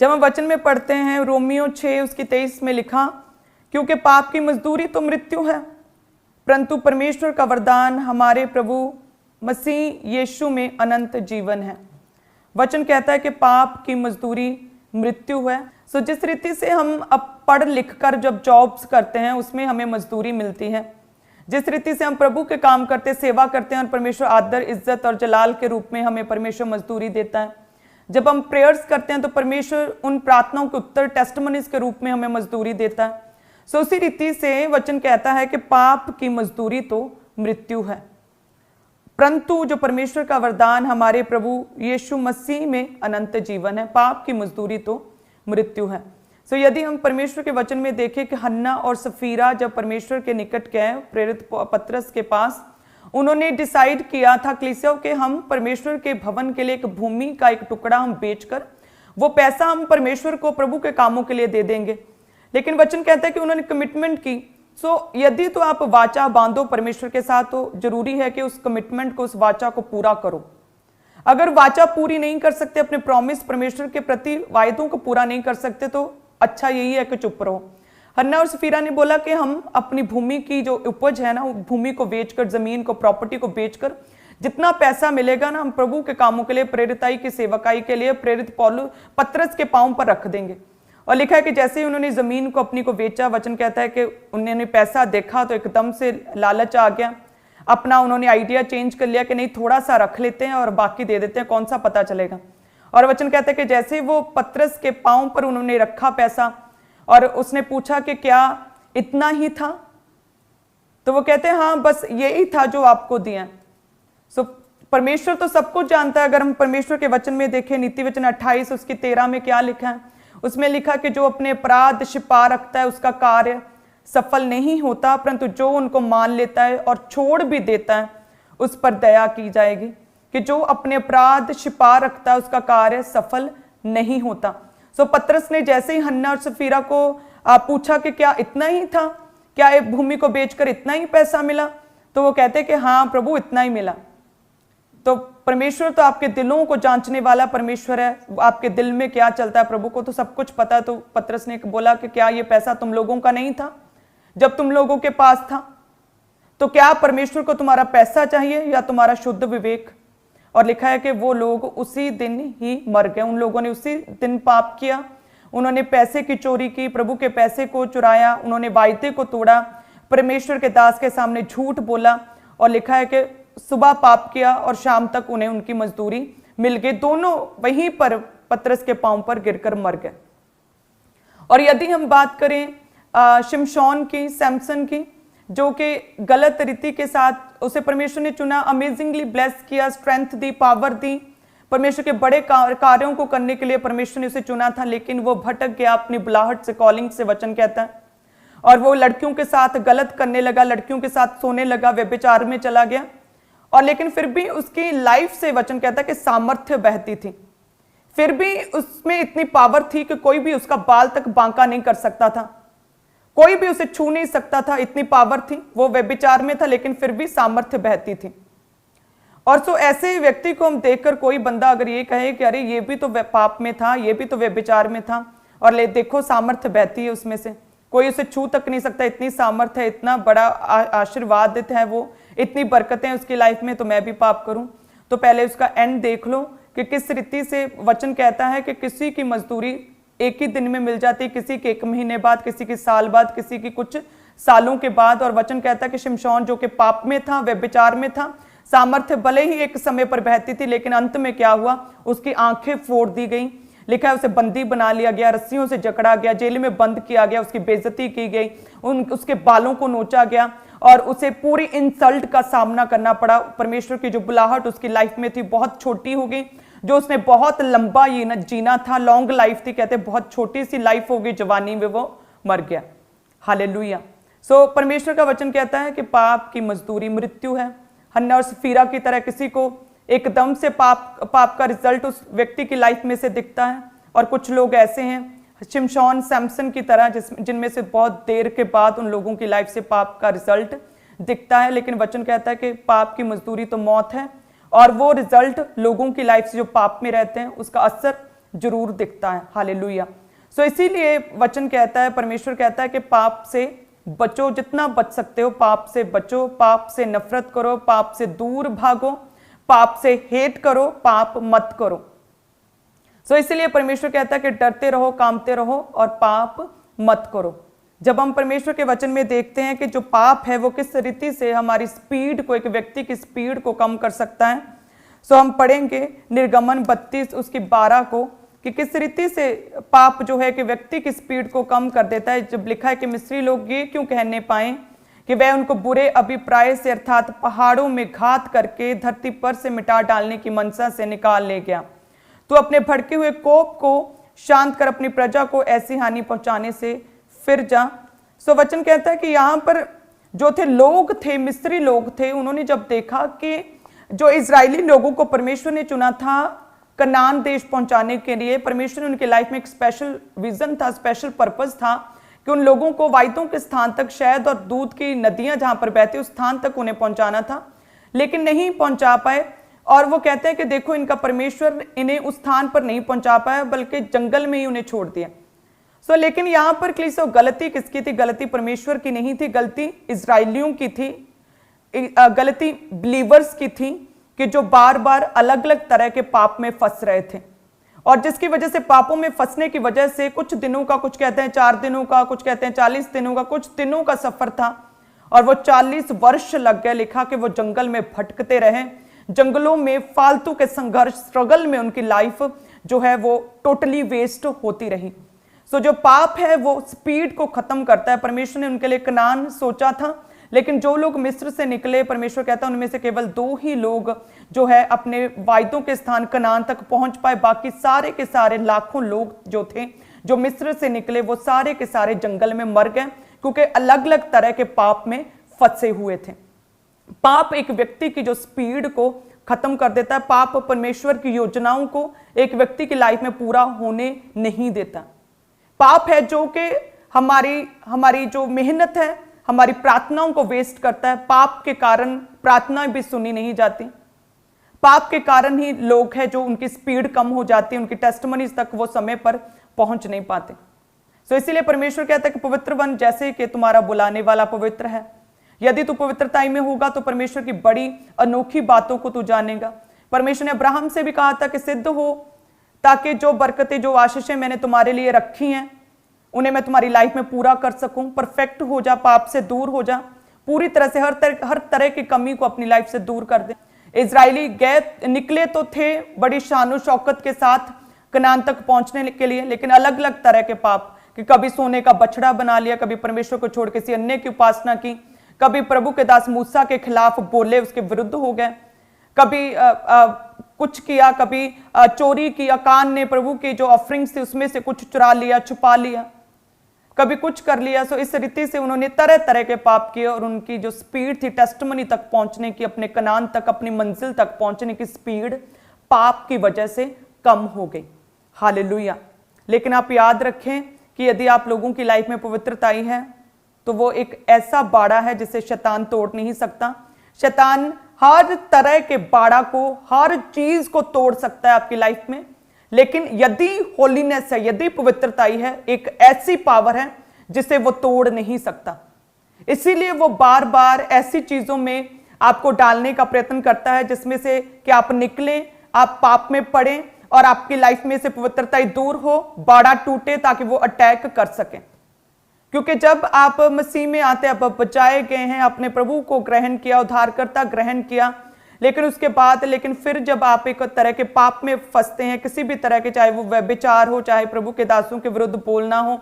जब हम वचन में पढ़ते हैं रोमियो 6 उसकी 23 में लिखा, क्योंकि पाप की मजदूरी तो मृत्यु है, परंतु परमेश्वर का वरदान हमारे प्रभु मसीह यीशु में अनंत जीवन है। वचन कहता है कि पाप की मजदूरी मृत्यु है। सो जिस रीति से हम अब पढ़ लिख कर जब जॉब्स करते हैं उसमें हमें मजदूरी मिलती है, जिस रीति से हम प्रभु के काम करते सेवा करते हैं और परमेश्वर आदर इज्जत और जलाल के रूप में हमें परमेश्वर मजदूरी देता है। जब हम प्रेयर्स करते हैं तो परमेश्वर उन प्रार्थनाओं के उत्तर टेस्टिमनीज के रूप में हमें मजदूरी देता है। सो उसी रीति से वचन कहता है कि पाप की मजदूरी तो मृत्यु है, परंतु जो परमेश्वर का वरदान हमारे प्रभु यीशु मसीह में अनंत जीवन है। पाप की मजदूरी तो मृत्यु है। सो यदि हम परमेश्वर के वचन में देखें कि हन्ना और सफीरा जब परमेश्वर के निकट गए प्रेरित पतरस के पास, उन्होंने डिसाइड किया था कलीसिया कि हम परमेश्वर के भवन के लिए एक भूमि का एक टुकड़ा हम बेचकर वो पैसा हम परमेश्वर को प्रभु के कामों के लिए दे देंगे। लेकिन वचन कहता है कि उन्होंने कमिटमेंट की। सो यदि तो आप वाचा बांधो परमेश्वर के साथ तो जरूरी है कि उस कमिटमेंट को, उस वाचा को पूरा करो। अगर वाचा पूरी नहीं कर सकते, अपने प्रॉमिस परमेश्वर के प्रति वायदों को पूरा नहीं कर सकते, तो अच्छा यही है कि चुप रहो। हन्ना और सफीरा ने बोला कि हम अपनी भूमि की जो उपज है ना, भूमि को बेचकर, जमीन को, प्रॉपर्टी को बेचकर जितना पैसा मिलेगा ना, हम प्रभु के कामों के लिए, प्रेरिताई की सेवकाई के लिए प्रेरित पौलुस पतरस के पांव पर रख देंगे। और लिखा है कि जैसे ही उन्होंने जमीन को अपनी को बेचा, वचन कहता है कि उन्होंने पैसा देखा तो एकदम से लालच आ गया। अपना उन्होंने आइडिया चेंज कर लिया कि नहीं, थोड़ा सा रख लेते हैं और बाकी दे देते हैं, कौन सा पता चलेगा। और वचन कहता है कि जैसे वो पतरस के पांव पर उन्होंने रखा पैसा और उसने पूछा कि क्या इतना ही था, तो वो कहते हैं हाँ बस यही था जो आपको दिया। सो परमेश्वर तो सब कुछ जानता है। अगर हम परमेश्वर के वचन में देखें, नीति वचन 28 उसकी 13 में क्या लिखा है, उसमें लिखा कि जो अपने अपराध छिपा रखता है उसका कार्य सफल नहीं होता, परंतु जो उनको मान लेता है और छोड़ भी देता है उस पर दया की जाएगी। कि जो अपने अपराध छिपा रखता है उसका कार्य सफल नहीं होता। सो पतरस ने जैसे ही हन्ना और सफीरा को पूछा कि क्या इतना ही था, क्या एक भूमि को बेचकर इतना ही पैसा मिला, तो वो कहते कि हाँ प्रभु इतना ही मिला। तो परमेश्वर तो आपके दिलों को जांचने वाला परमेश्वर है, आपके दिल में क्या चलता है प्रभु को तो सब कुछ पता है। तो पतरस ने बोला कि क्या ये पैसा तुम लोगों का नहीं था जब तुम लोगों के पास था? तो क्या परमेश्वर को तुम्हारा पैसा चाहिए या तुम्हारा शुद्ध विवेक? और लिखा है कि वो लोग उसी दिन ही मर गए। उन लोगों ने उसी दिन पाप किया, उन्होंने पैसे की चोरी की, प्रभु के पैसे को चुराया, उन्होंने वायदे को तोड़ा, परमेश्वर के दास के सामने झूठ बोला। और लिखा है कि सुबह पाप किया और शाम तक उन्हें उनकी मजदूरी मिल गई। दोनों वहीं पर पतरस के पांव पर गिरकर मर गए। और यदि हम बात करें शिमशोन की, सैमसन की, जो कि गलत रीति के साथ उसे परमेश्वर ने चुना, अमेजिंगली ब्लेस किया, स्ट्रेंथ दी, पावर दी, परमेश्वर के बड़े कार्यों को करने के लिए परमेश्वर ने उसे चुना था, लेकिन वो भटक गया अपनी बुलाहट से, कॉलिंग से, वचन कहता है। और वो लड़कियों के साथ गलत करने लगा, लड़कियों के साथ सोने लगा, व्यभिचार में चला गया। और लेकिन फिर भी उसकी लाइफ से वचन कहता है कि सामर्थ्य बहती थी, फिर भी उसमें इतनी पावर थी कि कोई भी उसका बाल तक बांका नहीं कर सकता था, कोई भी उसे छू नहीं सकता था, इतनी पावर थी। वो व्यभिचार में था लेकिन फिर भी सामर्थ्य बहती थी। और सो ऐसे व्यक्ति को हम देखकर कोई बंदा अगर ये कहे कि अरे ये भी तो पाप में था, ये भी तो व्यभिचार में था, और ले देखो सामर्थ्य बहती है उसमें से, कोई उसे छू तक नहीं सकता, इतनी सामर्थ्य है, इतना बड़ा आशीर्वादित है वो, इतनी बरकतें हैं उसकी लाइफ में, तो मैं भी पाप करूं। तो पहले उसका एंड देख लो कि किस रीति से वचन कहता है कि किसी की मजदूरी एक ही दिन में मिल जाती, किसी के 1 महीने बाद, किसी की साल बाद, किसी की कुछ सालों के बाद। और वचन कहता है कि शिमशोन जो कि पाप में था, व्यभिचार में था, सामर्थ्य भले ही एक समय पर बहती थी, लेकिन अंत में क्या हुआ, उसकी आंखें फोड़ दी गई। लिखा है उसे बंदी बना लिया गया, रस्सियों से जकड़ा गया, जेल में बंद किया गया, उसकी बेइज्जती की गई, उसके बालों को नोचा गया और उसे पूरी इंसल्ट का सामना करना पड़ा। परमेश्वर की जो बुलाहट उसकी लाइफ में थी बहुत छोटी हो गई, जो उसने बहुत लंबा जीना था, लॉन्ग लाइफ थी, कहते बहुत छोटी सी लाइफ हो गई, जवानी में वो मर गया। हालेलुया। सो परमेश्वर का वचन कहता है कि पाप की मजदूरी मृत्यु है। हन्ना और सफीरा की तरह किसी को एकदम से पाप का रिजल्ट उस व्यक्ति की लाइफ में से दिखता है, और कुछ लोग ऐसे हैं शिमशोन, सैमसन की तरह जिनमें से बहुत देर के बाद उन लोगों की लाइफ से पाप का रिजल्ट दिखता है। लेकिन वचन कहता है कि पाप की मजदूरी तो मौत है, और वो रिजल्ट लोगों की लाइफ से जो पाप में रहते हैं उसका असर जरूर दिखता है। हालेलुया। सो इसीलिए वचन कहता है, परमेश्वर कहता है कि पाप से बचो, जितना बच सकते हो पाप से बचो, पाप से नफरत करो, पाप से दूर भागो, पाप से हेट करो, पाप मत करो। सो इसीलिए परमेश्वर कहता है कि डरते रहो, कांपते रहो और पाप मत करो। जब हम परमेश्वर के वचन में देखते हैं कि जो पाप है वो किस रीति से हमारी स्पीड को, एक व्यक्ति की स्पीड को कम कर सकता है, सो हम पढ़ेंगे निर्गमन 32 उसकी 12 को कि किस रीति से पाप जो है कि व्यक्ति की स्पीड को कम कर देता है। जब लिखा है कि मिस्री लोग ये क्यों कहने पाए कि वह उनको बुरे अभिप्राय से अर्थात पहाड़ों में घात करके धरती पर से मिटा डालने की मनसा से निकाल ले गया। तो अपने भड़के हुए कोप को शांत कर अपनी प्रजा को ऐसी हानि पहुंचाने से फिर जा। सो वचन कहता है कि यहाँ पर जो थे लोग थे, मिस्री लोग थे, उन्होंने जब देखा कि जो इजरायली लोगों को परमेश्वर ने चुना था कनान देश पहुंचाने के लिए, परमेश्वर ने उनके लाइफ में एक स्पेशल विजन था, स्पेशल पर्पस था कि उन लोगों को वायदों के स्थान तक, शहद और दूध की नदियां जहां पर बहती उस स्थान तक उन्हें पहुंचाना था, लेकिन नहीं पहुंचा पाए। और वो कहते हैं कि देखो इनका परमेश्वर इन्हें उस स्थान पर नहीं पहुंचा पाया बल्कि जंगल में ही उन्हें छोड़ दिया। सो लेकिन यहां पर क्लीसो गलती किसकी थी? गलती परमेश्वर की नहीं थी, गलती इजराइलियों की थी, गलती बिलीवर्स की थी कि जो बार बार अलग अलग तरह के पाप में फंस रहे थे। और जिसकी वजह से पापों में फंसने की वजह से कुछ दिनों का, कुछ कहते हैं 4 दिनों का, कुछ कहते हैं 40 दिनों का, कुछ दिनों का सफर था और वो 40 वर्ष लग गए। लिखा कि वो जंगल में भटकते रहे, जंगलों में फालतू के संघर्ष, स्ट्रगल में उनकी लाइफ जो है वो टोटली वेस्ट होती रही। सो जो पाप है वो स्पीड को खत्म करता है। परमेश्वर ने उनके लिए कनान सोचा था, लेकिन जो लोग मिस्र से निकले, परमेश्वर कहता है उनमें से केवल 2 ही लोग जो है अपने वायदों के स्थान कनान तक पहुंच पाए। बाकी सारे के सारे लाखों लोग जो थे, जो मिस्र से निकले, वो सारे के सारे जंगल में मर गए क्योंकि अलग अलग तरह के पाप में फंसे हुए थे। पाप एक व्यक्ति की जो स्पीड को खत्म कर देता है, पाप परमेश्वर की योजनाओं को एक व्यक्ति की लाइफ में पूरा होने नहीं देता। पाप है जो कि हमारी जो मेहनत है, हमारी प्रार्थनाओं को वेस्ट करता है। पाप के कारण प्रार्थनाएं भी सुनी नहीं जाती। पाप के कारण ही लोग हैं जो उनकी स्पीड कम हो जाती है, उनकी टेस्टिमनीज तक वो समय पर पहुंच नहीं पाते। सो इसीलिए परमेश्वर कहता है कि पवित्र बन जैसे कि तुम्हारा बुलाने वाला पवित्र है। यदि तू पवित्रता में होगा तो परमेश्वर की बड़ी अनोखी बातों को तू जानेगा। परमेश्वर ने अब्राहम से भी कहा था कि सिद्ध हो, ताकि जो बरकतें, जो आशीषें मैंने तुम्हारे लिए रखी हैं उन्हें मैं तुम्हारी लाइफ में पूरा कर सकूं। परफेक्ट हो जा, पाप से दूर हो जा, पूरी तरह से हर तरह की कमी को अपनी लाइफ से दूर कर दे। इजरायली गए निकले तो थे बड़ी शान शौकत के साथ कनान तक पहुंचने के लिए, लेकिन अलग अलग तरह के पाप, कि कभी सोने का बछड़ा बना लिया, कभी परमेश्वर को छोड़ किसी अन्य की उपासना की, कभी प्रभु के दास मूसा के खिलाफ बोले, उसके विरुद्ध हो गए, कभी कुछ किया, कभी चोरी किया, कान ने प्रभु की जो ऑफरिंग्स थी उसमें से कुछ चुरा लिया, छुपा लिया, कभी कुछ कर लिया। सो इस रीति से उन्होंने तरह तरह के पाप किए और उनकी जो स्पीड थी टेस्टिमनी तक पहुंचने की, अपने कनान तक, अपनी मंजिल तक पहुंचने की स्पीड पाप की वजह से कम हो गई। हालेलुया। लेकिन आप याद रखें कि यदि आप लोगों की लाइफ में पवित्रता आई है तो वो एक ऐसा बाड़ा है जिसे शैतान तोड़ नहीं सकता। शैतान हर तरह के बाड़ा को, हर चीज को तोड़ सकता है आपकी लाइफ में, लेकिन यदि होलीनेस है, यदि पवित्रता है, एक ऐसी पावर है जिसे वो तोड़ नहीं सकता। इसीलिए वो बार बार ऐसी चीजों में आपको डालने का प्रयत्न करता है जिसमें से कि आप निकलें, आप पाप में पड़ें और आपकी लाइफ में से पवित्रता दूर हो, बाड़ा टूटे, ताकि वो अटैक कर सके। क्योंकि जब आप मसीह में आते हैं, आप बचाए गए हैं, अपने प्रभु को ग्रहण किया, उद्धारकर्ता ग्रहण किया, लेकिन उसके बाद फिर जब आप एक तरह के पाप में फंसते हैं, किसी भी तरह के, चाहे वो व्यभिचार हो, चाहे प्रभु के दासों के विरुद्ध बोलना हो,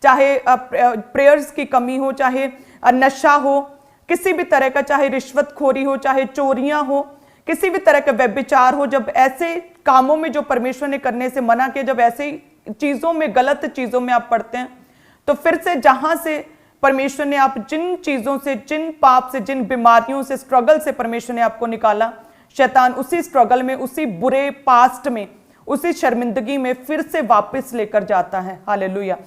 चाहे प्रेयर्स की कमी हो, चाहे नशा हो, किसी भी तरह का, चाहे रिश्वतखोरी हो, चाहे चोरियां हो, किसी भी तरह का व्यभिचार हो, जब ऐसे कामों में जो परमेश्वर ने करने से मना किया, जब ऐसे चीजों में, गलत चीजों में आप पढ़ते हैं, तो फिर से जहां से परमेश्वर ने आप जिन चीजों से, जिन पाप से, जिन बीमारियों से, स्ट्रगल से परमेश्वर ने आपको निकाला, शैतान उसी स्ट्रगल में, उसी बुरे पास्ट में, उसी शर्मिंदगी में फिर से वापस लेकर जाता है। हालेलुया।